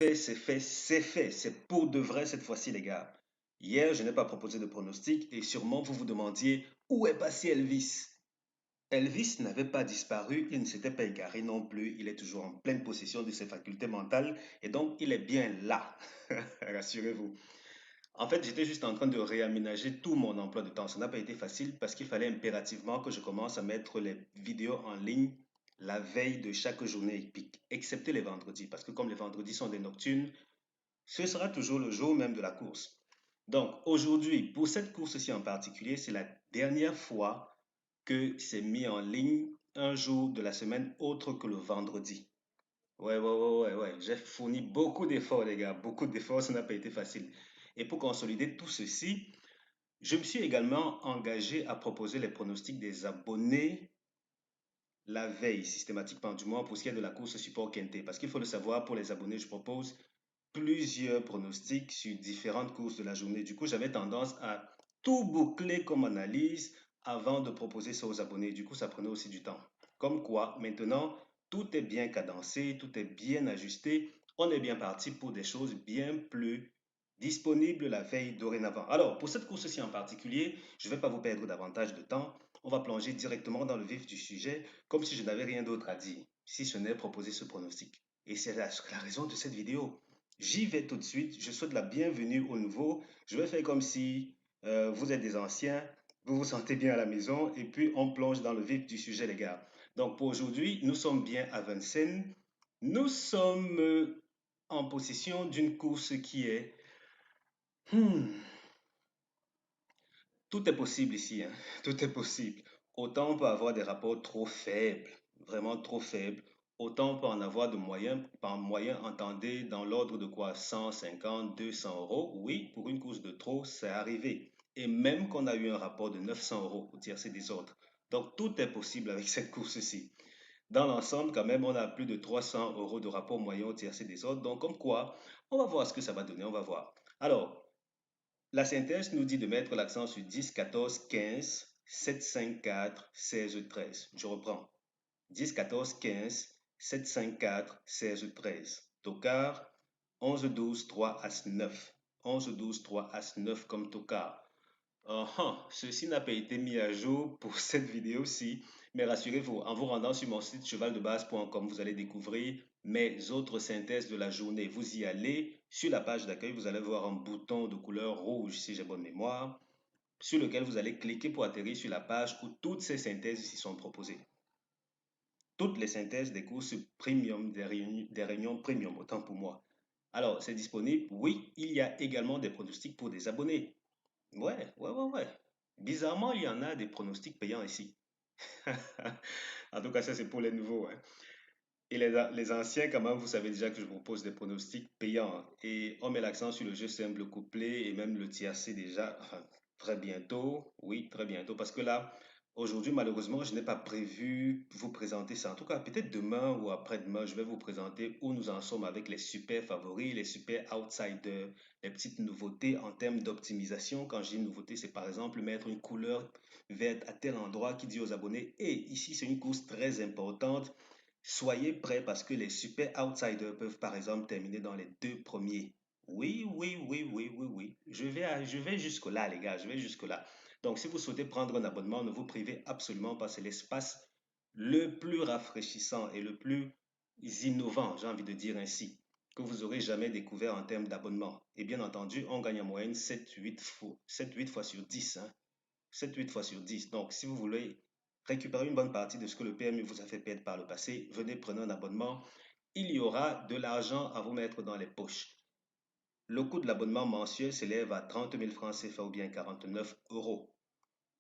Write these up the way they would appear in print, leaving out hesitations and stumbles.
C'est fait, c'est fait. C'est pour de vrai cette fois-ci, les gars. Hier, je n'ai pas proposé de pronostic et sûrement vous vous demandiez où est passé Elvis. Elvis n'avait pas disparu, il ne s'était pas égaré non plus, il est toujours en pleine possession de ses facultés mentales et donc il est bien là. Rassurez-vous. En fait, j'étais juste en train de réaménager tout mon emploi de temps. Ça n'a pas été facile parce qu'il fallait impérativement que je commence à mettre les vidéos en ligne la veille de chaque journée épique, excepté les vendredis, parce que comme les vendredis sont des nocturnes, ce sera toujours le jour même de la course. Donc aujourd'hui, pour cette course-ci en particulier, c'est la dernière fois que c'est mis en ligne un jour de la semaine autre que le vendredi. Ouais. J'ai fourni beaucoup d'efforts, les gars, beaucoup d'efforts, ça n'a pas été facile. Et pour consolider tout ceci, je me suis également engagé à proposer les pronostics des abonnés la veille, systématiquement, du moins pour ce qui est de la course support Kente. Parce qu'il faut le savoir, pour les abonnés, je propose plusieurs pronostics sur différentes courses de la journée. Du coup, j'avais tendance à tout boucler comme analyse avant de proposer ça aux abonnés. Du coup, ça prenait aussi du temps. Comme quoi, maintenant, tout est bien cadencé, tout est bien ajusté. On est bien parti pour des choses bien plus disponibles la veille dorénavant. Alors, pour cette course-ci en particulier, je ne vais pas vous perdre davantage de temps. On va plonger directement dans le vif du sujet, comme si je n'avais rien d'autre à dire, si ce n'est proposer ce pronostic. Et c'est la raison de cette vidéo. J'y vais tout de suite. Je souhaite la bienvenue aux nouveaux. Je vais faire comme si vous êtes des anciens, vous vous sentez bien à la maison et puis on plonge dans le vif du sujet, les gars. Donc pour aujourd'hui, nous sommes bien à Vincennes. Nous sommes en possession d'une course qui est... Hmm, tout est possible ici, hein. Tout est possible. Autant on peut avoir des rapports trop faibles, vraiment trop faibles. Autant on peut en avoir de moyens, par moyen, entendez, dans l'ordre de quoi 150, 200 euros. Oui, pour une course de trop, c'est arrivé. Et même qu'on a eu un rapport de 900 euros au tiercé des autres. Donc tout est possible avec cette course-ci. Dans l'ensemble, quand même, on a plus de 300 euros de rapport moyen au tiercé des autres. Donc comme quoi, on va voir ce que ça va donner, on va voir. Alors, la synthèse nous dit de mettre l'accent sur 10, 14, 15, 7, 5, 4, 16, 13. Je reprends. 10, 14, 15, 7, 5, 4, 16, 13. Tocard, 11, 12, 3, As 9. 11, 12, 3, As 9 comme tocard. Ceci n'a pas été mis à jour pour cette vidéo-ci, mais rassurez-vous, en vous rendant sur mon site chevaldebase.com, vous allez découvrir mes autres synthèses de la journée. Vous y allez, sur la page d'accueil, vous allez voir un bouton de couleur rouge, si j'ai bonne mémoire, sur lequel vous allez cliquer pour atterrir sur la page où toutes ces synthèses ici sont proposées. Toutes les synthèses des courses premium, des réunions premium, autant pour moi. Alors, c'est disponible. Oui, il y a également des pronostics pour des abonnés. Ouais. Bizarrement, il y en a des pronostics payants ici. En tout cas, ça, c'est pour les nouveaux, hein. Et les anciens, quand même, vous savez déjà que je propose des pronostics payants, hein. Et on met l'accent sur le jeu simple couplé et même le tiercé déjà, enfin, très bientôt. Oui, très bientôt. Parce que là, aujourd'hui, malheureusement, je n'ai pas prévu vous présenter ça. En tout cas, peut-être demain ou après-demain, je vais vous présenter où nous en sommes avec les super favoris, les super outsiders, les petites nouveautés en termes d'optimisation. Quand je dis nouveauté, c'est par exemple mettre une couleur verte à tel endroit qui dit aux abonnés, et ici, c'est une course très importante. Soyez prêts parce que les super outsiders peuvent par exemple terminer dans les deux premiers. Oui. Je vais jusque-là, les gars, je vais jusque-là. Donc, si vous souhaitez prendre un abonnement, ne vous privez absolument pas. C'est l'espace le plus rafraîchissant et le plus innovant, j'ai envie de dire ainsi, que vous aurez jamais découvert en termes d'abonnement. Et bien entendu, on gagne en moyenne 7-8 fois sur 10, hein. 7-8 fois sur 10. Donc, si vous voulez récupérer une bonne partie de ce que le PMU vous a fait perdre par le passé, venez prendre un abonnement. Il y aura de l'argent à vous mettre dans les poches. Le coût de l'abonnement mensuel s'élève à 30 000 francs CFA ou bien 49 euros.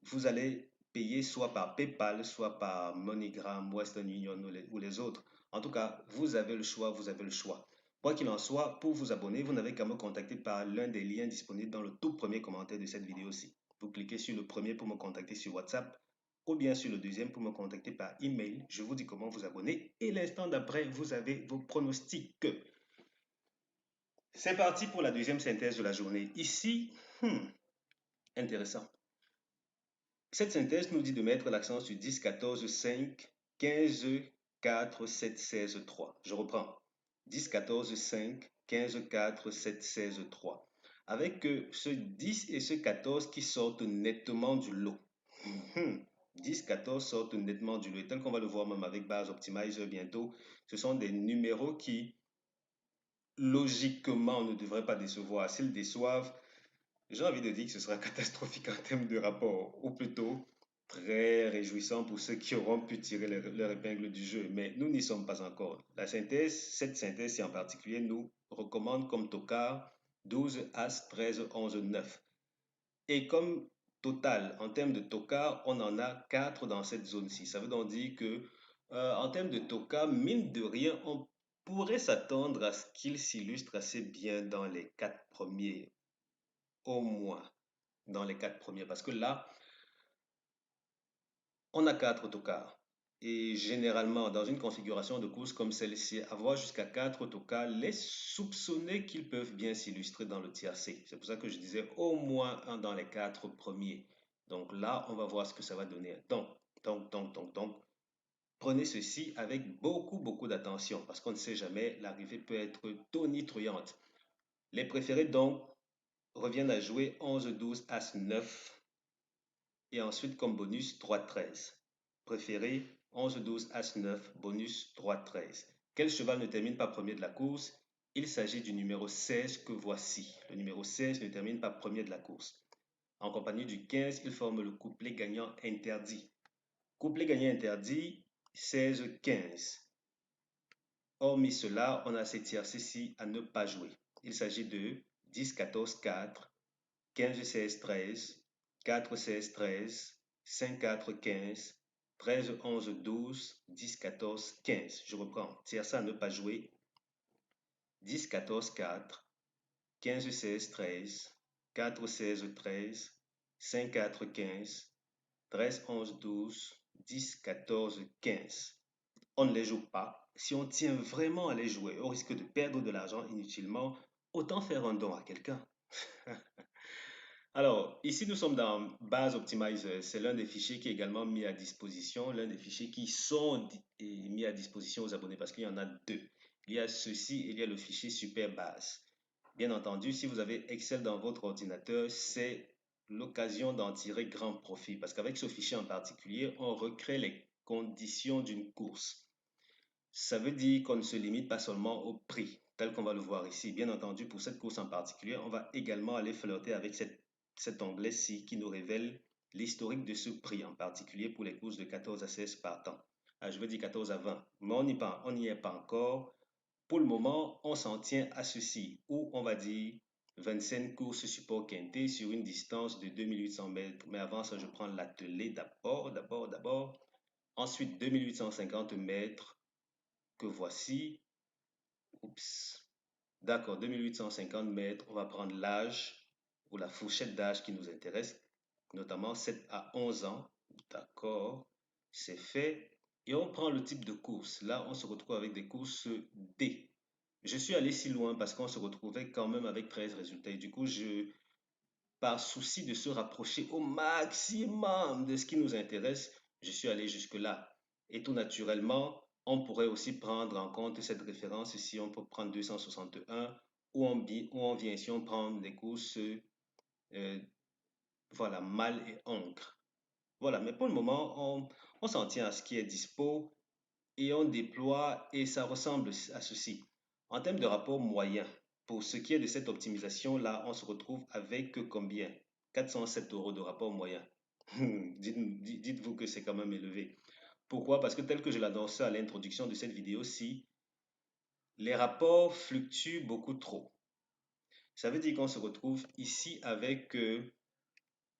Vous allez payer soit par PayPal, soit par MoneyGram, Western Union ou les autres. En tout cas, vous avez le choix, vous avez le choix. Quoi qu'il en soit, pour vous abonner, vous n'avez qu'à me contacter par l'un des liens disponibles dans le tout premier commentaire de cette vidéo-ci. Vous cliquez sur le premier pour me contacter sur WhatsApp ou bien sur le deuxième pour me contacter par email. Je vous dis comment vous abonner et l'instant d'après, vous avez vos pronostics. C'est parti pour la deuxième synthèse de la journée. Ici, intéressant. Cette synthèse nous dit de mettre l'accent sur 10, 14, 5, 15, 4, 7, 16, 3. Je reprends. 10, 14, 5, 15, 4, 7, 16, 3. Avec ce 10 et ce 14 qui sortent nettement du lot. 10, 14 sortent nettement du lot. Et tel qu'on va le voir même avec Base Optimizer bientôt, ce sont des numéros qui, logiquement, ne devraient pas décevoir. S'ils déçoivent, j'ai envie de dire que ce sera catastrophique en termes de rapport, ou plutôt très réjouissant pour ceux qui auront pu tirer leur épingle du jeu. Mais nous n'y sommes pas encore. La synthèse, cette synthèse-ci en particulier, nous recommande comme tocard 12, As, 13, 11, 9. Et comme total, en termes de tocard, on en a 4 dans cette zone-ci. Ça veut donc dire que, en termes de tocard, mine de rien, on pourrait s'attendre à ce qu'il s'illustre assez bien dans les 4 premiers, au moins dans les 4 premiers. Parce que là, on a 4 autocars. Et généralement, dans une configuration de course comme celle-ci, avoir jusqu'à 4 autocars laisse soupçonner qu'ils peuvent bien s'illustrer dans le tiercé. C'est pour ça que je disais au moins un dans les 4 premiers. Donc là, on va voir ce que ça va donner. Donc, prenez ceci avec beaucoup d'attention parce qu'on ne sait jamais, l'arrivée peut être tonitruante. Les préférés donc reviennent à jouer 11, 12, As, 9 et ensuite comme bonus 3, 13. Préféré 11, 12, As, 9, bonus 3, 13. Quel cheval ne termine pas premier de la course? Il s'agit du numéro 16 que voici. Le numéro 16 ne termine pas premier de la course. En compagnie du 15, il forme le couplet gagnant interdit. Couplet gagnant interdit, 16, 15. Hormis cela, on a ces tiercés-ci à ne pas jouer. Il s'agit de 10, 14, 4, 15, 16, 13, 4, 16, 13, 5, 4, 15, 13, 11, 12, 10, 14, 15. Je reprends. Tiercé à ne pas jouer. 10, 14, 4, 15, 16, 13, 4, 16, 13, 5, 4, 15, 13, 11, 12, 10, 14, 15. On ne les joue pas. Si on tient vraiment à les jouer, au risque de perdre de l'argent inutilement, autant faire un don à quelqu'un. Alors, ici, nous sommes dans Base Optimizer. C'est l'un des fichiers qui est également mis à disposition, l'un des fichiers qui sont mis à disposition aux abonnés parce qu'il y en a deux. Il y a ceci et il y a le fichier Super Base. Bien entendu, si vous avez Excel dans votre ordinateur, c'est l'occasion d'en tirer grand profit parce qu'avec ce fichier en particulier, on recrée les conditions d'une course. Ça veut dire qu'on ne se limite pas seulement au prix, tel qu'on va le voir ici. Bien entendu, pour cette course en particulier, on va également aller flirter avec cet onglet-ci qui nous révèle l'historique de ce prix, en particulier pour les courses de 14 à 16 partants. Ah, je veux dire 14 à 20, mais on n'y est pas encore. Pour le moment, on s'en tient à ceci, où on va dire 25 courses support quinté sur une distance de 2800 mètres. Mais avant ça, je prends l'attelé d'abord. Ensuite, 2850 mètres que voici. Oups. D'accord, 2850 mètres. On va prendre l'âge ou la fourchette d'âge qui nous intéresse, notamment 7 à 11 ans. D'accord, c'est fait. Et on prend le type de course. Là, on se retrouve avec des courses D. Je suis allé si loin parce qu'on se retrouvait quand même avec 13 résultats. Et du coup, par souci de se rapprocher au maximum de ce qui nous intéresse, je suis allé jusque-là. Et tout naturellement, on pourrait aussi prendre en compte cette référence ici. On peut prendre 261 ou on vient ici, on prend des courses, voilà, mâle et encre. Voilà, mais pour le moment, on s'en tient à ce qui est dispo et on déploie et ça ressemble à ceci. En termes de rapport moyen, pour ce qui est de cette optimisation-là, on se retrouve avec combien? 407 euros de rapport moyen. Dites-vous que c'est quand même élevé. Pourquoi? Parce que tel que je l'annonçais à l'introduction de cette vidéo-ci, les rapports fluctuent beaucoup trop. Ça veut dire qu'on se retrouve ici avec,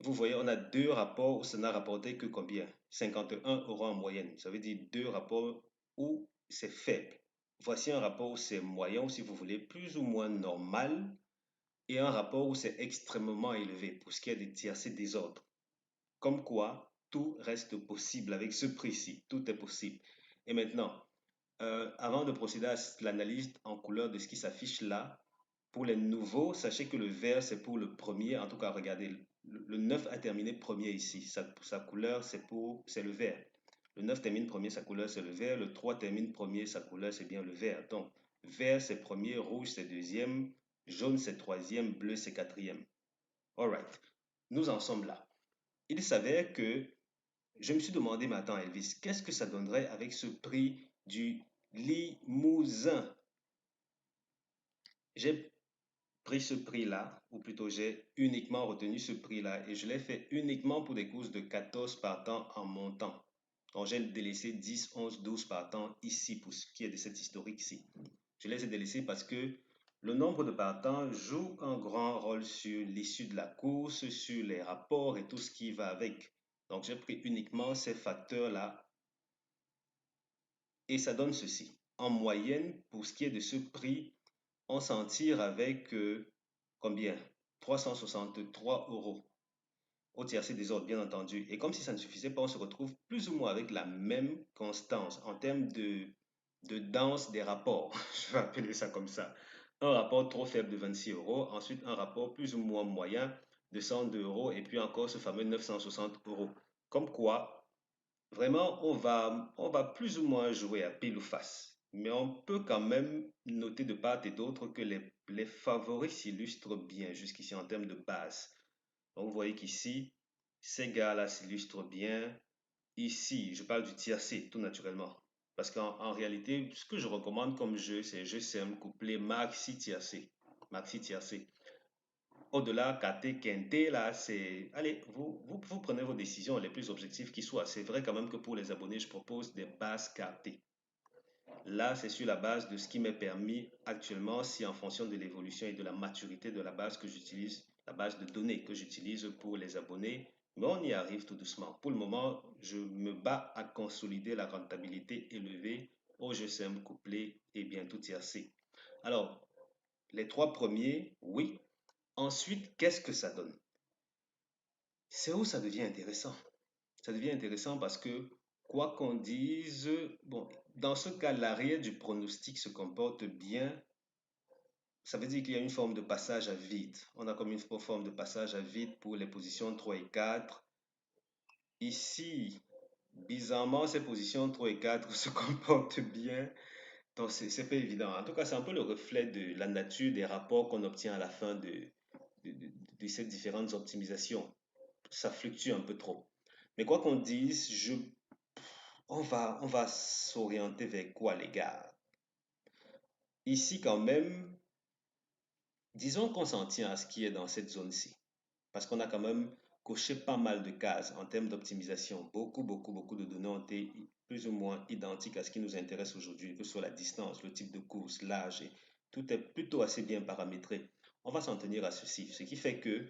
vous voyez, on a deux rapports où ça n'a rapporté que combien? 51 euros en moyenne. Ça veut dire deux rapports où c'est faible. Voici un rapport où c'est moyen, ou si vous voulez, plus ou moins normal, et un rapport où c'est extrêmement élevé pour ce qui est des tiercés désordres. Comme quoi, tout reste possible avec ce prix-ci. Tout est possible. Et maintenant, avant de procéder à l'analyse en couleur de ce qui s'affiche là, pour les nouveaux, sachez que le vert, c'est pour le premier. En tout cas, regardez, le 9 a terminé premier ici. Sa couleur, c'est le vert. Le 9 termine premier, sa couleur, c'est le vert. Le 3 termine premier, sa couleur, c'est bien le vert. Donc, vert c'est premier, rouge c'est deuxième, jaune c'est troisième, bleu c'est quatrième. Alright, nous en sommes là. Il s'avère que je me suis demandé, mais attends Elvis, qu'est-ce que ça donnerait avec ce prix du Limousin? J'ai pris ce prix-là, ou plutôt j'ai uniquement retenu ce prix-là, et je l'ai fait uniquement pour des courses de 14 partants en montant. Donc j'ai délaissé 10, 11, 12 partants ici pour ce qui est de cette historique ici. Je les ai délaissés parce que le nombre de partants joue un grand rôle sur l'issue de la course, sur les rapports et tout ce qui va avec. Donc j'ai pris uniquement ces facteurs-là et ça donne ceci. En moyenne, pour ce qui est de ce prix, on s'en tire avec combien? 363 euros au tiercé des ordres, bien entendu. Et comme si ça ne suffisait pas, on se retrouve plus ou moins avec la même constance en termes de danse des rapports. Je vais appeler ça comme ça. Un rapport trop faible de 26 euros, ensuite un rapport plus ou moins moyen de 102 euros, et puis encore ce fameux 960 euros. Comme quoi, vraiment, on va plus ou moins jouer à pile ou face. Mais on peut quand même noter de part et d'autre que les favoris s'illustrent bien jusqu'ici en termes de base. Donc, vous voyez qu'ici, ces gars-là s'illustrent bien. Ici, je parle du tiercé, tout naturellement. Parce qu'en réalité, ce que je recommande comme jeu, c'est jeu simple, couplet, maxi tiercé. Maxi tiercé. Au-delà, KT, quinté, là, c'est... Allez, vous prenez vos décisions les plus objectives qui soient. C'est vrai quand même que pour les abonnés, je propose des bases KT. Là, c'est sur la base de ce qui m'est permis actuellement, si en fonction de l'évolution et de la maturité de la base que j'utilise, la base de données que j'utilise pour les abonnés, mais on y arrive tout doucement. Pour le moment, je me bats à consolider la rentabilité élevée au GSM couplé et bientôt tiercé. Alors, les trois premiers, oui. Ensuite, qu'est-ce que ça donne? C'est où ça devient intéressant. Ça devient intéressant parce que, quoi qu'on dise, bon, dans ce cas, l'arrière du pronostic se comporte bien. Ça veut dire qu'il y a une forme de passage à vide. On a comme une forme de passage à vide pour les positions 3 et 4. Ici, bizarrement, ces positions 3 et 4 se comportent bien. Donc, c'est pas évident. En tout cas, c'est un peu le reflet de la nature des rapports qu'on obtient à la fin de, de- de ces différentes optimisations. Ça fluctue un peu trop. Mais quoi qu'on dise, on va s'orienter vers quoi, les gars? Ici, quand même, disons qu'on s'en tient à ce qui est dans cette zone-ci. Parce qu'on a quand même coché pas mal de cases en termes d'optimisation. Beaucoup, beaucoup, beaucoup de données ont été plus ou moins identiques à ce qui nous intéresse aujourd'hui, que ce soit la distance, le type de course, l'âge, et tout est plutôt assez bien paramétré. On va s'en tenir à ceci. Ce qui fait que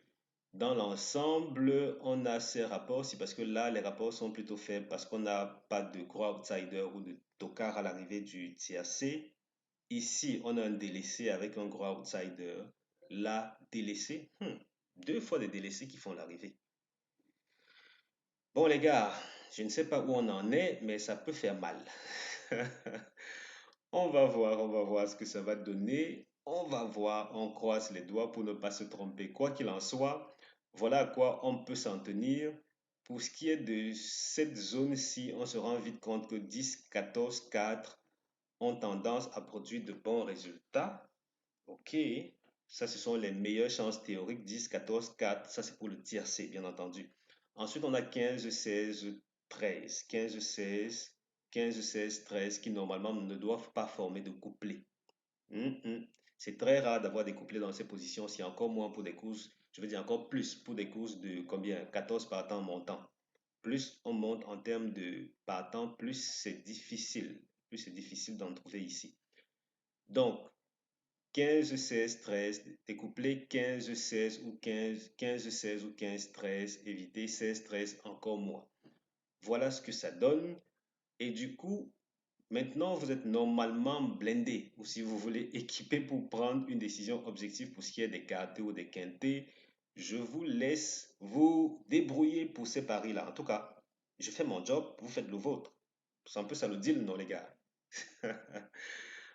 dans l'ensemble, on a ces rapports, c'est parce que là, les rapports sont plutôt faibles parce qu'on n'a pas de gros outsider ou de tocard à l'arrivée du tiercé. Ici, on a un délaissé avec un gros outsider. Là, délaissé, deux fois des délaissés qui font l'arrivée. Bon, les gars, je ne sais pas où on en est, mais ça peut faire mal. On va voir ce que ça va donner. On va voir, on croise les doigts pour ne pas se tromper. Quoi qu'il en soit, voilà à quoi on peut s'en tenir. Pour ce qui est de cette zone-ci, on se rend vite compte que 10, 14, 4 ont tendance à produire de bons résultats. OK, ça ce sont les meilleures chances théoriques. 10, 14, 4, ça c'est pour le tiercé, bien entendu. Ensuite, on a 15, 16, 13. 15, 16, 15, 16, 13 qui normalement ne doivent pas former de couplet. C'est très rare d'avoir des couplets dans ces positions, c'est encore moins pour des courses, je veux dire encore plus pour des courses de combien? 14 partants montant. Plus on monte en termes de partants, plus c'est difficile d'en trouver ici. Donc, 15, 16, 13, découpler 15, 16 ou 15, 15, 16 ou 15, 13, éviter 16, 13, encore moins. Voilà ce que ça donne. Et du coup, maintenant, vous êtes normalement blindé, ou si vous voulez équiper pour prendre une décision objective pour ce qui est des quartés ou des quintés, je vous laisse vous débrouiller pour ces paris-là. En tout cas, je fais mon job, vous faites le vôtre. C'est un peu ça le deal, non, les gars?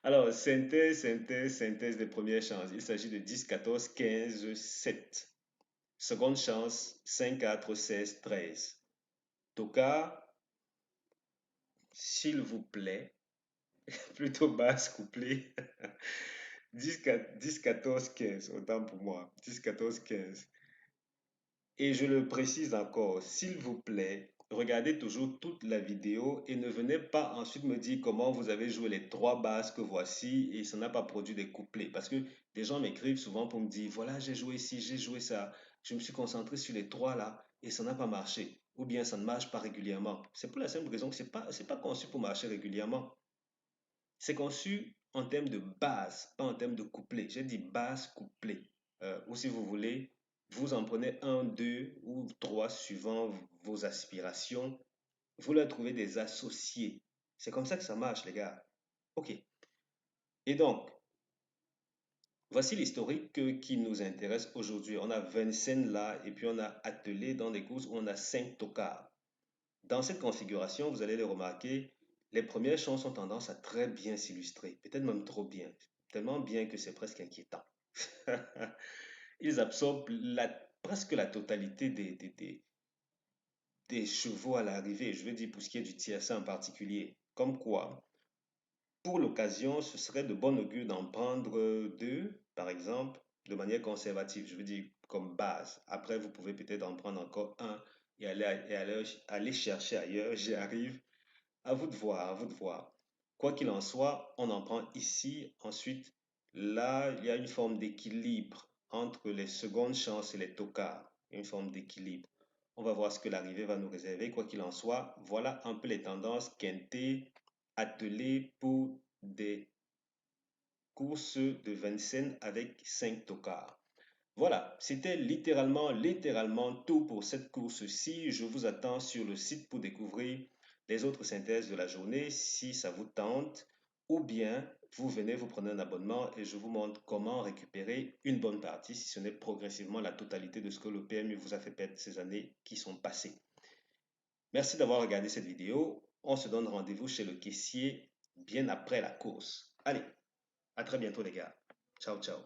Alors, synthèse des premières chances. Il s'agit de 10, 14, 15, 7. Seconde chance, 5, 4, 16, 13. Toka, s'il vous plaît, plutôt basse couplée. 10, 14, 15, autant pour moi. 10, 14, 15. Et je le précise encore, s'il vous plaît, regardez toujours toute la vidéo et ne venez pas ensuite me dire comment vous avez joué les trois basses que voici et ça n'a pas produit des couplets. Parce que des gens m'écrivent souvent pour me dire, voilà, j'ai joué ici, j'ai joué ça, je me suis concentré sur les trois là et ça n'a pas marché. Ou bien ça ne marche pas régulièrement. C'est pour la simple raison que c'est pas conçu pour marcher régulièrement. C'est conçu en termes de base, pas en termes de couplet. J'ai dit base, couplet. Ou si vous voulez, vous en prenez un, deux ou trois suivant vos aspirations. Vous leur trouvez des associés. C'est comme ça que ça marche, les gars. OK. Et donc, voici l'historique qui nous intéresse aujourd'hui. On a Vincennes là, et puis on a attelé dans des courses où on a 5 tocards. Dans cette configuration, vous allez le remarquer, les premières chansons ont tendance à très bien s'illustrer, peut-être même trop bien, tellement bien que c'est presque inquiétant. Ils absorbent presque la totalité des chevaux à l'arrivée, je veux dire pour ce qui est du tiercé en particulier. Comme quoi, pour l'occasion, ce serait de bon augure d'en prendre deux, par exemple, de manière conservative, je veux dire comme base. Après, vous pouvez peut-être en prendre encore un et aller chercher ailleurs. J'y arrive. À vous de voir, à vous de voir. Quoi qu'il en soit, on en prend ici. Ensuite, là, il y a une forme d'équilibre entre les secondes chances et les tocards. Une forme d'équilibre. On va voir ce que l'arrivée va nous réserver. Quoi qu'il en soit, voilà un peu les tendances quintées attelées pour des courses de Vincennes avec 5 tocards. Voilà, c'était littéralement tout pour cette course-ci. Je vous attends sur le site pour découvrir les autres synthèses de la journée si ça vous tente. Ou bien, vous venez, vous prenez un abonnement et je vous montre comment récupérer une bonne partie, si ce n'est progressivement la totalité de ce que le PMU vous a fait perdre ces années qui sont passées. Merci d'avoir regardé cette vidéo. On se donne rendez-vous chez le caissier bien après la course. Allez, à très bientôt les gars. Ciao, ciao.